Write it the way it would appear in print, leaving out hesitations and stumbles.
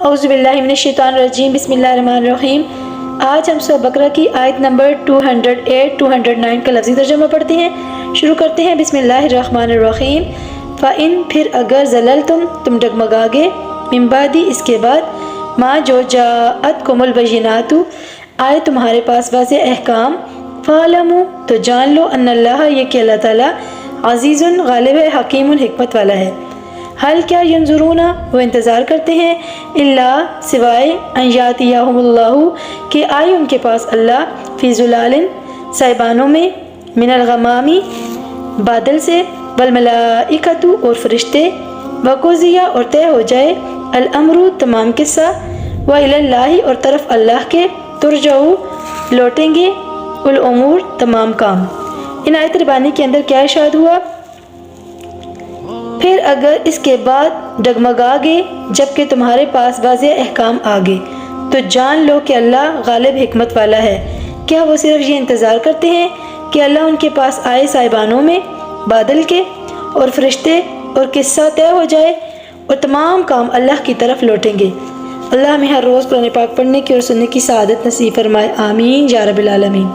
اعوذ باللہ من الشیطان الرجیم، بسم اللہ الرحمن الرحیم۔ آج ہم سورہ بقرہ کی آیت نمبر 208 209 کا لفظی ترجمہ پڑھتے ہیں۔ شروع کرتے ہیں بسم اللہ الرحمن الرحیم۔ فَإِن پھر اگر زللتم تم ڈگمگا گے، من بعد اس کے بعد، ما جو جاءتکم البینات آئے تمہارے پاس واضح احکام، فَاعْلَمُوا تو جان لو، ان اللہ یہ کہ اللہ تعالیٰ عزیز غالب ہے، حکیم حکمت والا ہے۔ حل کیا ینظرون وہ انتظار کرتے ہیں، اللہ سوائے ان یاتیہم اللہ کہ آئے ان کے پاس اللہ، فی ظلال سائبانوں میں، من الغمامی بادل سے، والملائکۃ اور فرشتے، وقضی اور طے ہو جائے، الامر تمام قصہ، والی اللہ اور طرف اللہ کے، ترجع لوٹیں گے، الامور تمام کام۔ ان آیت ربانی کے اندر کیا ارشاد ہوا؟ پھر اگر اس کے بعد ڈگمگا گے جبکہ تمہارے پاس واضح احکام آگے، تو جان لو کہ اللہ غالب حکمت والا ہے۔ کیا وہ صرف یہ انتظار کرتے ہیں کہ اللہ ان کے پاس آئے سائبانوں میں بادل کے، اور فرشتے اور قصہ طے ہو جائے، اور تمام کام اللہ کی طرف لوٹیں گے؟ اللہ ہمیں ہر روز قرآن پاک پڑھنے کی اور سننے کی سعادت نصیب فرمائے، آمین یا رب العالمین۔